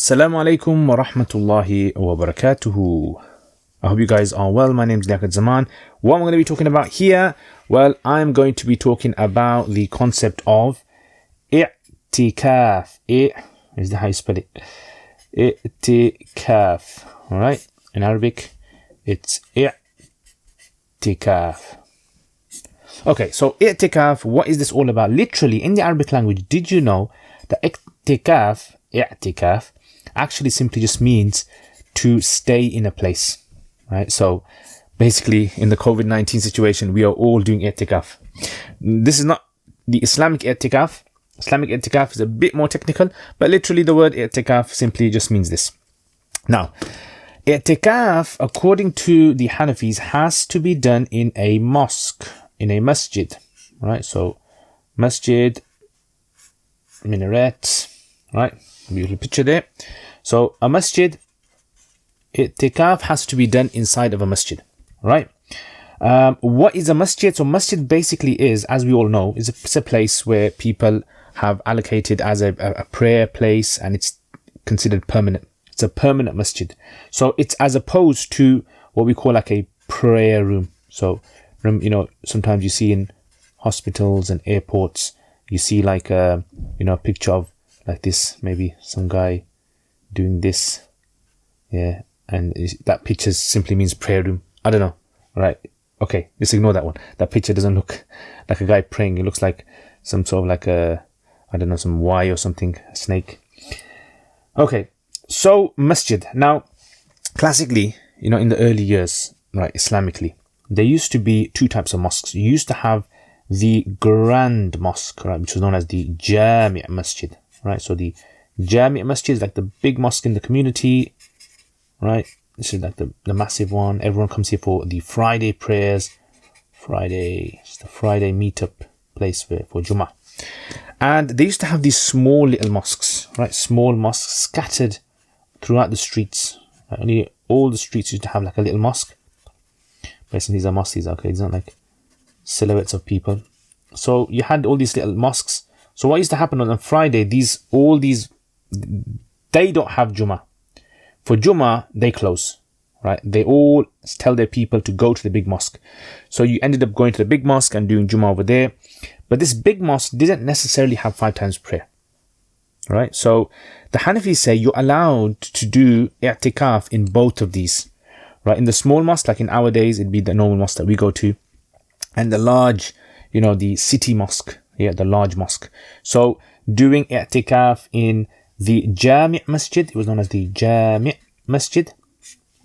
Assalamu alaikum wa rahmatullahi wa barakatuhu. I hope you guys are well. My name is Liaquat. What I'm going to be talking about here, well, I'm going to be talking about the concept of i'tikaf. Is that how you spell it? I'tikaf. Alright, in Arabic, it's i'tikaf. Okay, so i'tikaf, what is this all about? Literally, in the Arabic language, did you know that i'tikaf actually simply just means to stay in a place, right? So basically in the COVID-19 situation, we are all doing i'tikaf. This is not the Islamic i'tikaf. Islamic i'tikaf is a bit more technical, but literally the word i'tikaf simply just means this. Now, i'tikaf, according to the Hanafis, has to be done in a mosque, in a masjid, right? So masjid, minaret, right? Beautiful picture there. So a masjid, i'tikaf has to be done inside of a masjid, right? What is a masjid? So masjid basically is, as we all know, it's a place where people have allocated as a prayer place, and it's considered permanent. It's a permanent masjid. So it's as opposed to what we call like a prayer room. So, you know, sometimes you see in hospitals and airports, you see like a, you know, a picture of like this, maybe some guy doing this, yeah, and that picture simply means prayer room. I don't know, right? Okay, just ignore that one. That picture doesn't look like a guy praying. It looks like some sort of like a, I don't know, some Y or something, a snake. Okay, so masjid. Now, classically, you know, in the early years, right, Islamically, there used to be two types of mosques. You used to have the grand mosque, right, which was known as the Jami' Masjid. Right, so the Jami' Masjid is like the big mosque in the community, right? This is like the massive one. Everyone comes here for the Friday prayers. It's the Friday meetup place for Jummah. And they used to have these small little mosques, right? Small mosques scattered throughout the streets. Only all the streets used to have like a little mosque. Basically, these are mosques, okay? It's not like silhouettes of people. So you had all these little mosques. So what used to happen on Friday, all these, they don't have Jummah. For Jummah, they close, right? They all tell their people to go to the big mosque. So you ended up going to the big mosque and doing Jummah over there. But this big mosque didn't necessarily have 5 times prayer, right? So the Hanafis say you're allowed to do i'tikaf in both of these, right? In the small mosque, like in our days, it'd be the normal mosque that we go to. And the large, you know, the city mosque. Yeah, the large mosque. So doing i'tikaf in the Jami' Masjid, it was known as the Jami' Masjid,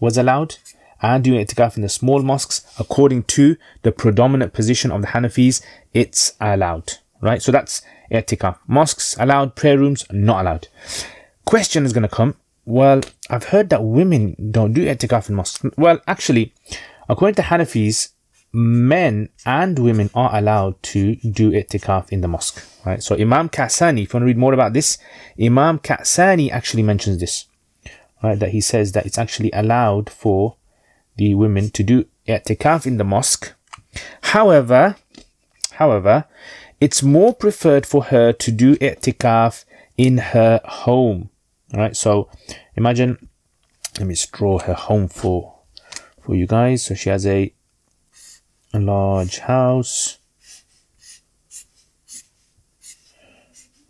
was allowed. And doing i'tikaf in the small mosques, according to the predominant position of the Hanafis, it's allowed. Right? So that's i'tikaf. Mosques allowed, prayer rooms not allowed. Question is going to come, well, I've heard that women don't do i'tikaf in mosques. Well, actually, according to Hanafis, men and women are allowed to do i'tikaf in the mosque, right? So Imam Kasani, if you want to read more about this, Imam Kasani actually mentions this, right? That he says that it's actually allowed for the women to do i'tikaf in the mosque. However, it's more preferred for her to do i'tikaf in her home, right? So imagine, let me just draw her home for you guys. So she has a large house,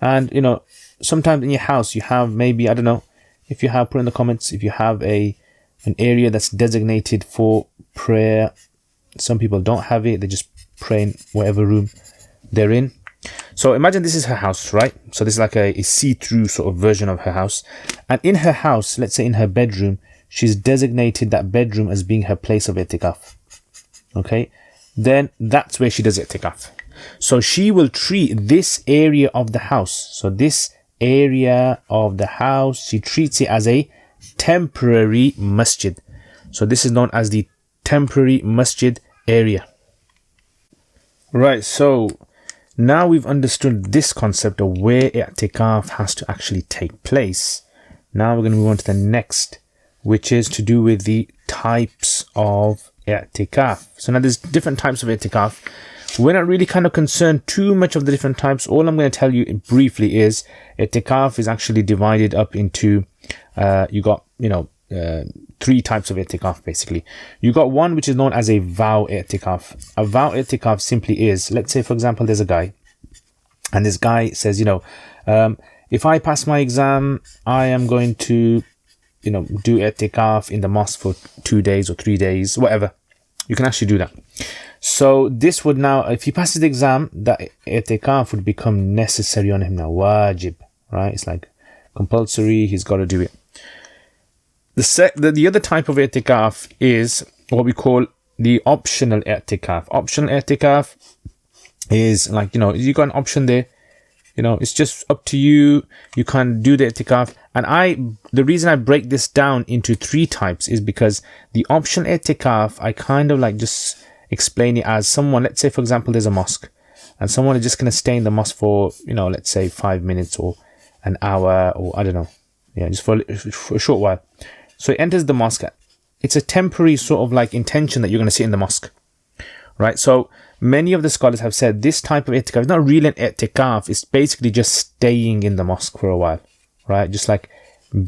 and you know, sometimes in your house you have, maybe, I don't know, if you have, put in the comments if you have an area that's designated for prayer. Some people don't have it, they just pray in whatever room they're in. So imagine this is her house, right? So this is like a see-through sort of version of her house, and in her house, let's say in her bedroom, she's designated that bedroom as being her place of i'tikaf. Okay, then that's where she does i'tikaf. So she will treat this area of the house. So this area of the house, she treats it as a temporary masjid. So this is known as the temporary masjid area. Right, so now we've understood this concept of where i'tikaf has to actually take place. Now we're going to move on to the next, which is to do with the types of i'tikaf. So now there's different types of i'tikaf. We're not really kind of concerned too much of the different types. All I'm going to tell you briefly is i'tikaf is actually divided up into you got, three types of i'tikaf basically. You got one which is known as a vow i'tikaf. A vow i'tikaf simply is, let's say for example there's a guy, and this guy says, if I pass my exam, I am going to, do i'tikaf in the mosque for 2 days or 3 days, whatever. You can actually do that. So this would now, if he passes the exam, that i'tikaf would become necessary on him now, wajib, right? It's like compulsory, he's got to do it. The other type of i'tikaf is what we call the optional i'tikaf. Optional i'tikaf is like, you got an option there. It's just up to you. You can do the i'tikaf. And the reason I break this down into 3 types is because the optional i'tikaf, I kind of like just explain it as someone, let's say for example, there's a mosque and someone is just going to stay in the mosque for, let's say 5 minutes or an hour or I don't know. Yeah, just for a short while. So he enters the mosque. It's a temporary sort of like intention that you're going to sit in the mosque. Right? So many of the scholars have said this type of i'tikaf is not really an i'tikaf. It's basically just staying in the mosque for a while. Right? Just like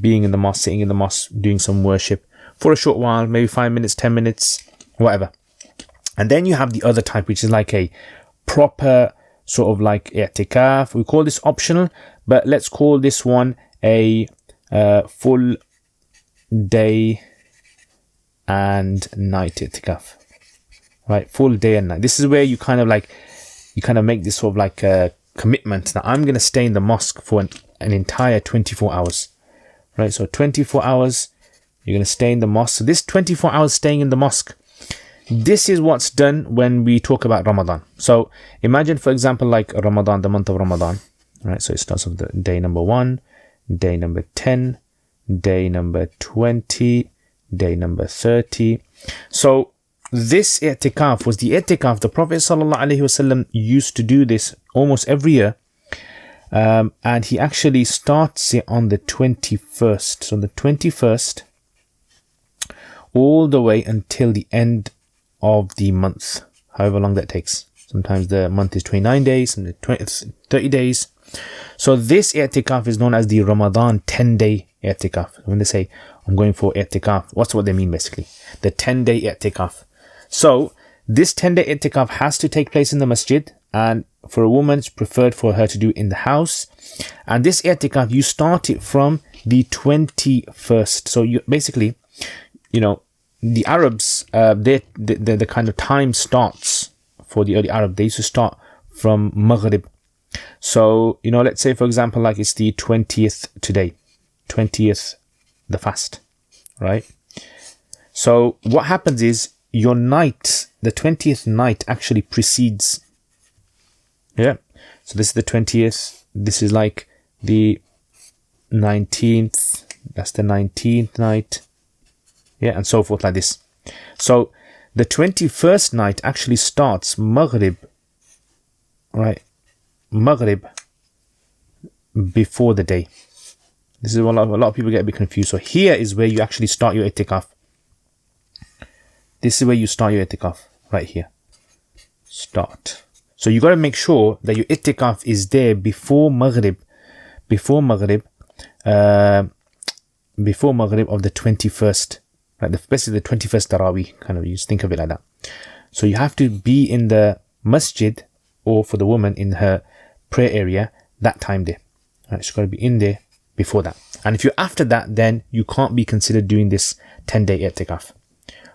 being in the mosque, sitting in the mosque, doing some worship for a short while, maybe 5 minutes, 10 minutes, whatever. And then you have the other type, which is like a proper sort of like i'tikaf. We call this optional, but let's call this one a full day and night i'tikaf. Right, full day and night. This is where you kind of make this sort of like a commitment that I'm going to stay in the mosque for an entire 24 hours. Right, so 24 hours, you're going to stay in the mosque. So this 24 hours staying in the mosque, this is what's done when we talk about Ramadan. So imagine, for example, like Ramadan, the month of Ramadan. Right, so it starts with the day number 1, day number 10, day number 20, day number 30. So this i'tikaf was the i'tikaf. The Prophet ﷺ used to do this almost every year. And he actually starts it on the 21st. So the 21st all the way until the end of the month, however long that takes. Sometimes the month is 29 days and 30 days. So this i'tikaf is known as the Ramadan 10-day i'tikaf. When they say, I'm going for i'tikaf, what's what they mean basically? The 10-day i'tikaf. So this 10-day i'tikaf has to take place in the masjid, and for a woman, it's preferred for her to do it in the house. And this i'tikaf, you start it from the 21st. So you basically, the Arabs, the kind of time starts for the early Arab. They used to start from Maghrib. So, let's say, for example, like it's the 20th today, 20th, the fast, right? So what happens is your night, the 20th night actually precedes. Yeah. So this is the 20th. This is like the 19th. That's the 19th night. Yeah. And so forth like this. So the 21st night actually starts Maghrib, right? Maghrib before the day. This is what a lot of people get a bit confused. So here is where you actually start your i'tikaf. This is where you start your i'tikaf, right here. Start. So you got to make sure that your i'tikaf is there before Maghrib of the 21st, right? Especially the 21st Tarawih, kind of, you think of it like that. So you have to be in the masjid, or for the woman in her prayer area, that time there. Right? She's got to be in there before that. And if you're after that, then you can't be considered doing this 10-day i'tikaf.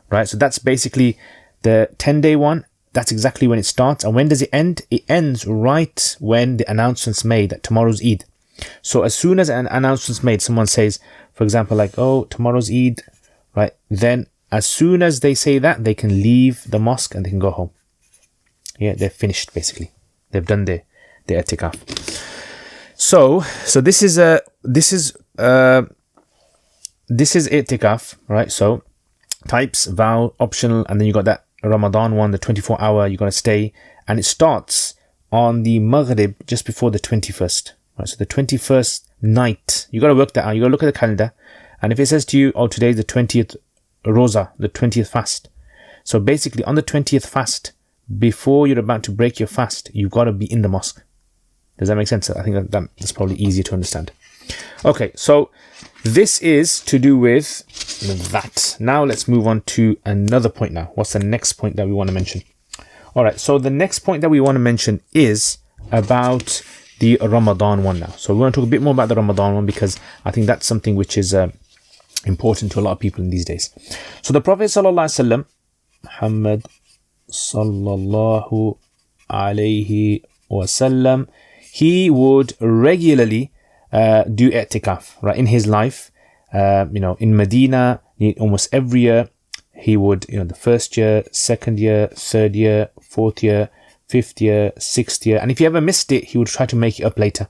Right? So that's basically the 10-day one. That's exactly when it starts. And when does it end? It ends right when the announcement's made that tomorrow's Eid. So as soon as an announcement's made, someone says, for example, like, oh, tomorrow's Eid, right? Then as soon as they say that, they can leave the mosque and they can go home. Yeah, they're finished basically. They've done their i'tikaf. So this is i'tikaf, right? So types, vow, optional, and then you got that Ramadan one, the 24-hour, you got to stay, and it starts on the Maghrib just before the 21st. Right, so the 21st night, you got to work that out. You got to look at the calendar, and if it says to you, oh, today's the 20th Rosa, the 20th fast. So basically, on the 20th fast, before you're about to break your fast, you've got to be in the mosque. Does that make sense? I think that's probably easier to understand. Okay, so this is to do with that. Now let's move on to another point now. What's the next point that we want to mention? All right, so the next point that we want to mention is about the Ramadan one now. So we want to talk a bit more about the Ramadan one because I think that's something which is important to a lot of people in these days. So the Prophet ﷺ, Muhammad sallallahu alayhi wasallam, he would regularly do i'tikaf, right, in his life. In Medina, almost every year, he would, the first year, second year, third year, fourth year, fifth year, sixth year. And if he ever missed it, he would try to make it up later.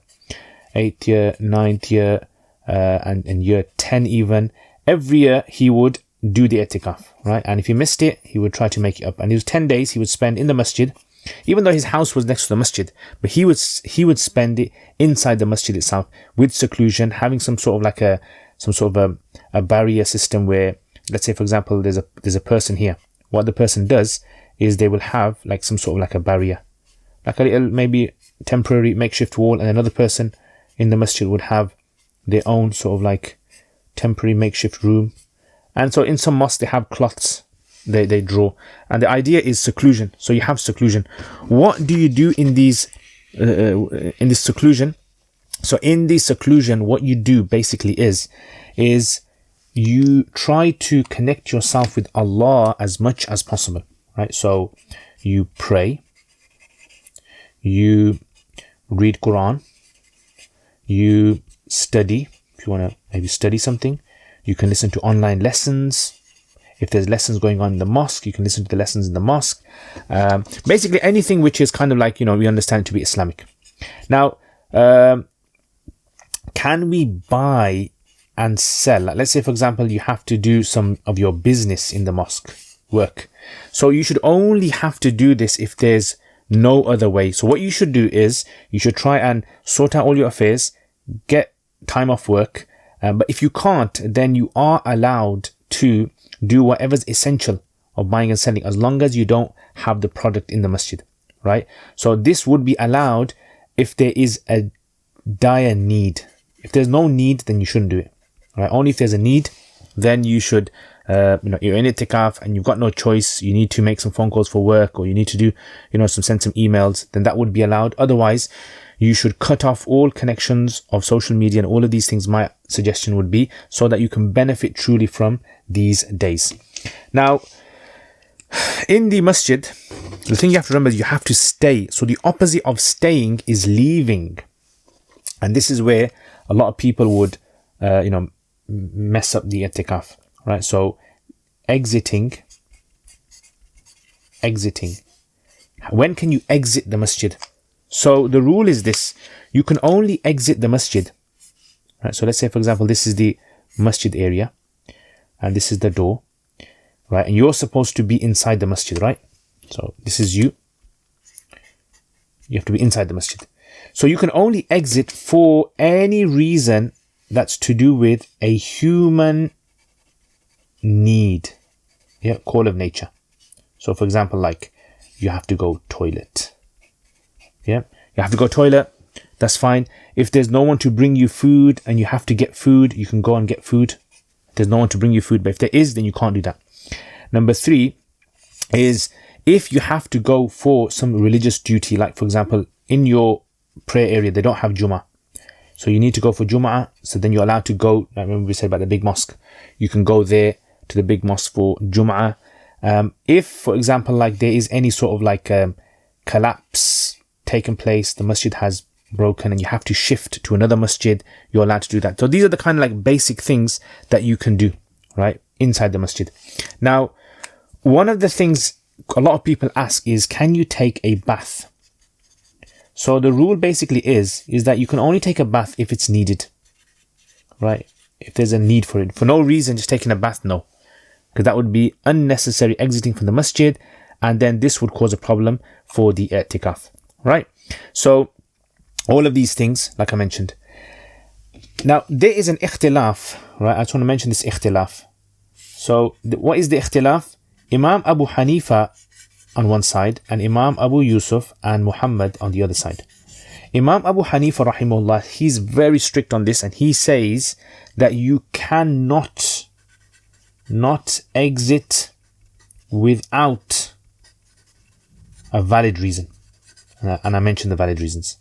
8th year, 9th year, and year 10 even. Every year, he would do the i'tikaf, right? And if he missed it, he would try to make it up. And it was 10 days he would spend in the masjid, even though his house was next to the masjid. But he would spend it inside the masjid itself with seclusion, having some sort of a barrier system where, let's say, for example, there's a person here. What the person does is they will have like some sort of like a barrier, like a little maybe temporary makeshift wall, and another person in the masjid would have their own sort of like temporary makeshift room. And so in some mosques they have cloths they draw, and the idea is seclusion. So you have seclusion. What do you do in this seclusion? So in this seclusion, what you do basically is you try to connect yourself with Allah as much as possible, right? So you pray, you read Quran, you study. If you want to maybe study something, you can listen to online lessons. If there's lessons going on in the mosque, you can listen to the lessons in the mosque. Basically anything which is kind of like, we understand it to be Islamic. Now, can we buy and sell? Let's say, for example, you have to do some of your business in the mosque work. So you should only have to do this if there's no other way. So what you should do is you should try and sort out all your affairs, get time off work. But if you can't, then you are allowed to do whatever's essential of buying and selling, as long as you don't have the product in the masjid, right? So this would be allowed if there is a dire need. If there's no need, then you shouldn't do it, right? Only if there's a need, then you should, you're in i'tikaf and you've got no choice, you need to make some phone calls for work, or you need to do, send some emails, then that would be allowed. Otherwise, you should cut off all connections of social media and all of these things. My suggestion would be so that you can benefit truly from these days. Now, in the masjid, the thing you have to remember is you have to stay. So the opposite of staying is leaving. And this is where a lot of people would, mess up the i'tikaf, right? So exiting. When can you exit the masjid? So the rule is this: you can only exit the masjid, right? So let's say, for example, this is the masjid area and this is the door, right? And you're supposed to be inside the masjid, right? So this is you have to be inside the masjid. So you can only exit for any reason that's to do with a human need, call of nature. So for example, like you have to go toilet. You have to go toilet, that's fine. If there's no one to bring you food and you have to get food, you can go and get food. There's no one to bring you food, but if there is, then you can't do that. Number 3 is if you have to go for some religious duty, like for example, in your prayer area, they don't have Jummah. So you need to go for Jummah, so then you're allowed to go. I remember we said about the big mosque. You can go there to the big mosque for Jummah. If, for example, like there is any sort of like collapse taken place, the masjid has broken and you have to shift to another masjid, you're allowed to do that. So these are the kind of like basic things that you can do, right, inside the masjid. Now, one of the things a lot of people ask is, can you take a bath? So the rule basically is that you can only take a bath if it's needed, right? If there's a need for it. For no reason, just taking a bath, no. Because that would be unnecessary exiting from the masjid, and then this would cause a problem for the i'tikaf, right? So all of these things, like I mentioned. Now, there is an ikhtilaf, right? I just want to mention this ikhtilaf. So what is the ikhtilaf? Imam Abu Hanifa on one side and Imam Abu Yusuf and Muhammad on the other side. Imam Abu Hanifa rahimahullah, he's very strict on this, and he says that you cannot not exit without a valid reason. And I mentioned the valid reasons.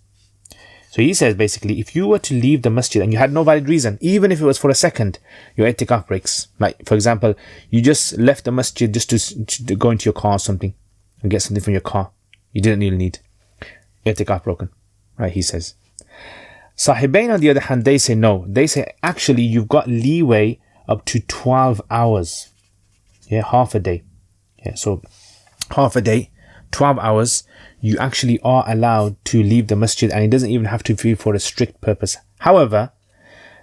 So he says basically, if you were to leave the masjid and you had no valid reason, even if it was for a second, your i'tikaf breaks. Like, for example, you just left the masjid just to go into your car or something and get something from your car you didn't really need. I'tikaf broken. Right, he says. Sahibain, on the other hand, they say no. They say actually you've got leeway up to 12 hours. Yeah, half a day. Yeah, so half a day, 12 hours, you actually are allowed to leave the masjid, and it doesn't even have to be for a strict purpose. However,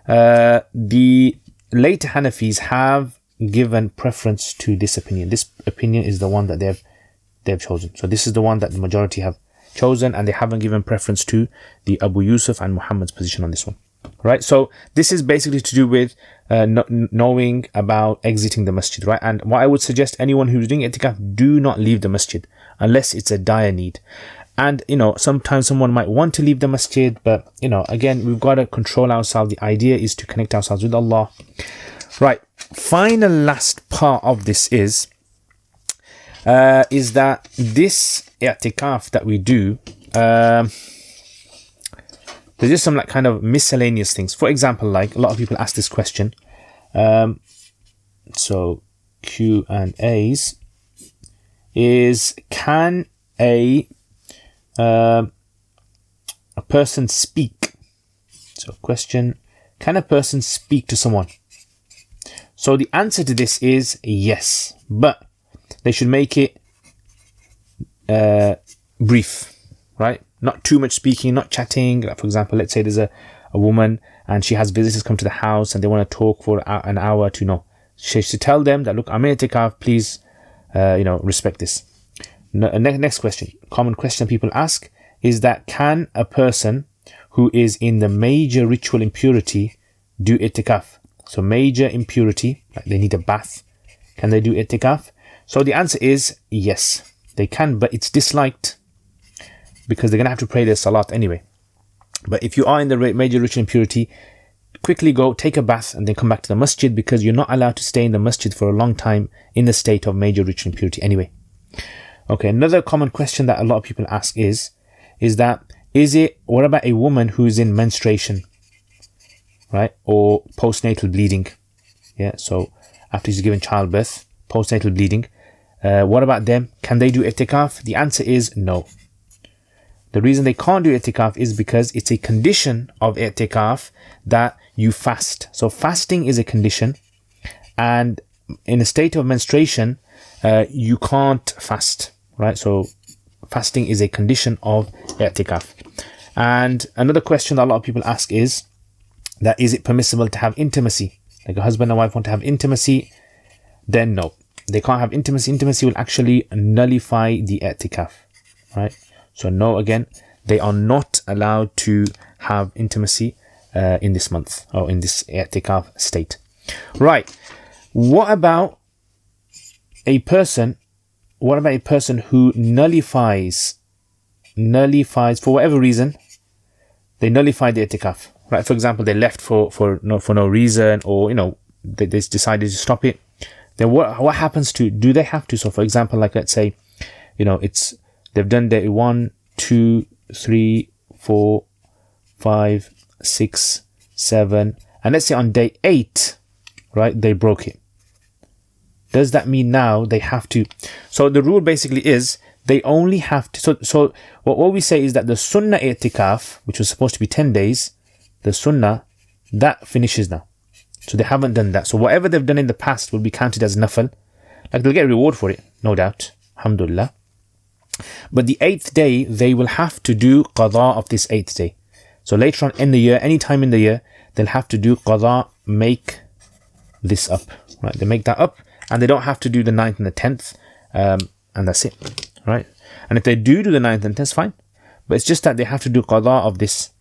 the later Hanafis have given preference to this opinion. This opinion is the one that they've chosen. So this is the one that the majority have chosen, and they haven't given preference to the Abu Yusuf and Muhammad's position on this one. Right, so this is basically to do with knowing about exiting the masjid, right? And what I would suggest, anyone who's doing i'tikaf, do not leave the masjid unless it's a dire need. And sometimes someone might want to leave the masjid, but again, we've got to control ourselves. The idea is to connect ourselves with Allah. Right, final last part of this is that this i'tikaf that we do, there's just some kind of miscellaneous things. For example, like a lot of people ask this question. So Q&As is, can a person speak? So question, can a person speak to someone? So the answer to this is yes, but they should make it brief, right? Not too much speaking, not chatting. Like, for example, let's say there's a woman and she has visitors come to the house and they want to talk for an hour to know. She should tell them that, look, I'm in i'tikaf, please, respect this. Next question, common question people ask is that, can a person who is in the major ritual impurity do i'tikaf? So major impurity, like they need a bath, can they do i'tikaf? So the answer is yes, they can, but it's disliked, because they're going to have to pray their salat anyway. But if you are in the major ritual impurity, quickly go take a bath and then come back to the masjid, because you're not allowed to stay in the masjid for a long time in the state of major ritual impurity anyway. Okay, another common question that a lot of people ask is what about a woman who is in menstruation, right? Or postnatal bleeding. Yeah, so after she's given childbirth, postnatal bleeding, what about them? Can they do i'tikaf? The answer is no. The reason they can't do i'tikaf is because it's a condition of i'tikaf that you fast. So fasting is a condition, and in a state of menstruation, you can't fast, right? So fasting is a condition of i'tikaf. And another question that a lot of people ask is it permissible to have intimacy? Like a husband and wife want to have intimacy, then no. They can't have intimacy. Intimacy will actually nullify the i'tikaf, right? So no, again, they are not allowed to have intimacy in this month, or in this i'tikaf state. Right. What about a person who nullifies for whatever reason? They nullify the i'tikaf, right? For example, they left for no reason, or they decided to stop it. Then what happens to? Do they have to? So for example, like let's say, they've done day 1, 2, 3, 4, 5, 6, 7, and let's say on day 8, right, they broke it. Does that mean now they have to? So the rule basically is they only have to. So what we say is that the sunnah i'tikaf, which was supposed to be 10 days, the sunnah, that finishes now. So they haven't done that. So whatever they've done in the past will be counted as nafil. Like they'll get a reward for it, no doubt. Alhamdulillah. But the 8th day, they will have to do qada of this 8th day. So later on in the year, any time in the year, they'll have to do qada, make this up. Right? They make that up, and they don't have to do the 9th and the 10th, and that's it. Right? And if they do the 9th and 10th, fine. But it's just that they have to do qada of this.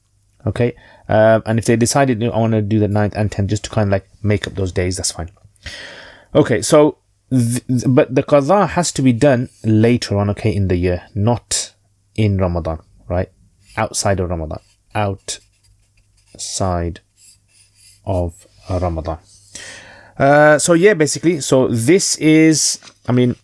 Okay? And if they decided, I want to do the 9th and 10th just to kind of like make up those days, that's fine. Okay, so but the qada has to be done later on, okay, in the year, not in Ramadan, right? outside of Ramadan. Outside of Ramadan. So yeah, basically, so this is, I mean,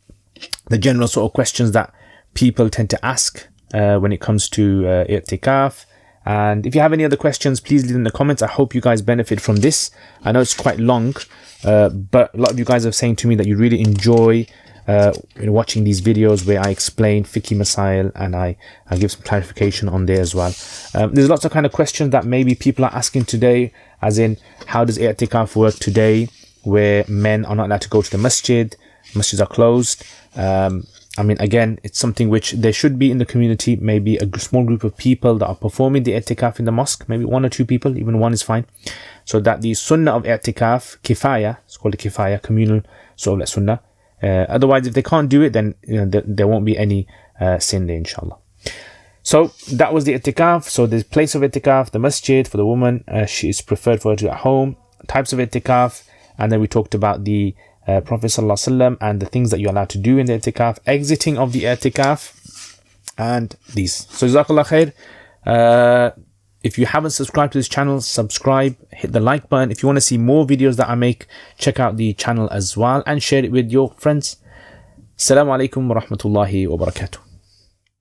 the general sort of questions that people tend to ask when it comes to i'tikaf. And if you have any other questions, please leave in the comments. I hope you guys benefit from this. I know it's quite long, but a lot of you guys are saying to me that you really enjoy watching these videos where I explain fiqh masail and I give some clarification on there as well. There's lots of kind of questions that maybe people are asking today, as in, how does i'tikaf work today where men are not allowed to go to the masjids are closed? I mean, again, it's something which there should be in the community, maybe a small group of people that are performing the i'tikaf in the mosque, maybe 1 or 2 people, even 1 is fine, so that the sunnah of i'tikaf, kifaya, it's called a kifaya, communal sort of sunnah. Otherwise, if they can't do it, then there won't be any sin there, inshallah. So that was the i'tikaf. So the place of i'tikaf, the masjid for the woman, she is preferred for her to do at home, types of i'tikaf, and then we talked about the Prophet ﷺ and the things that you're allowed to do in the i'tikaf, exiting of the i'tikaf, and these. So Jazakallah khair. If you haven't subscribed to this channel, subscribe, hit the like button. If you want to see more videos that I make, check out the channel as well and share it with your friends. Assalamu alaikum wa rahmatullahi wa barakatuh.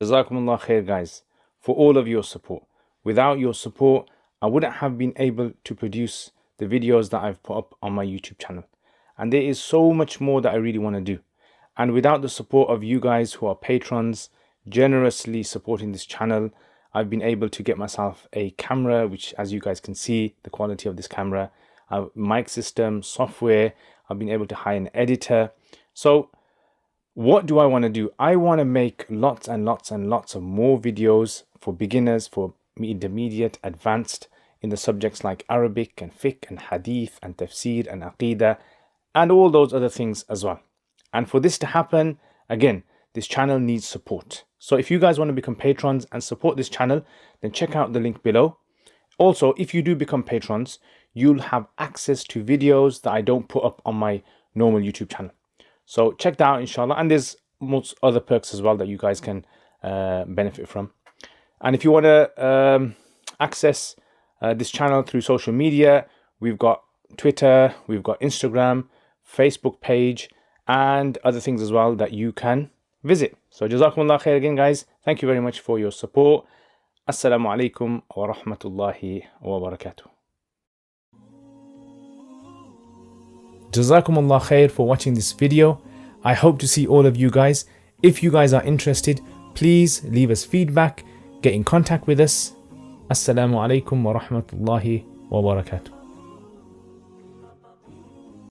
Jazakumullah khair, guys, for all of your support. Without your support, I wouldn't have been able to produce the videos that I've put up on my YouTube channel. And there is so much more that I really want to do. And without the support of you guys who are patrons, generously supporting this channel, I've been able to get myself a camera, which, as you guys can see, the quality of this camera, a mic system, software. I've been able to hire an editor. So what do I want to do? I want to make lots and lots and lots of more videos for beginners, for intermediate, advanced, in the subjects like Arabic and fiqh and hadith and tafsir and aqidah and all those other things as well. And for this to happen, again, this channel needs support. So if you guys want to become patrons and support this channel, then check out the link below. Also, if you do become patrons, you'll have access to videos that I don't put up on my normal YouTube channel. So check that out, inshallah. And there's most other perks as well that you guys can benefit from. And if you want to access this channel through social media, we've got Twitter, we've got Instagram, Facebook page, and other things as well that you can visit. So Jazakumullah khair again, guys. Thank you very much for your support. Assalamu alaikum wa rahmatullahi wa barakatuh. Jazakumullah khair for watching this video. I hope to see all of you guys. If you guys are interested, please leave us feedback, get in contact with us. Assalamu alaikum wa rahmatullahi wa barakatuh.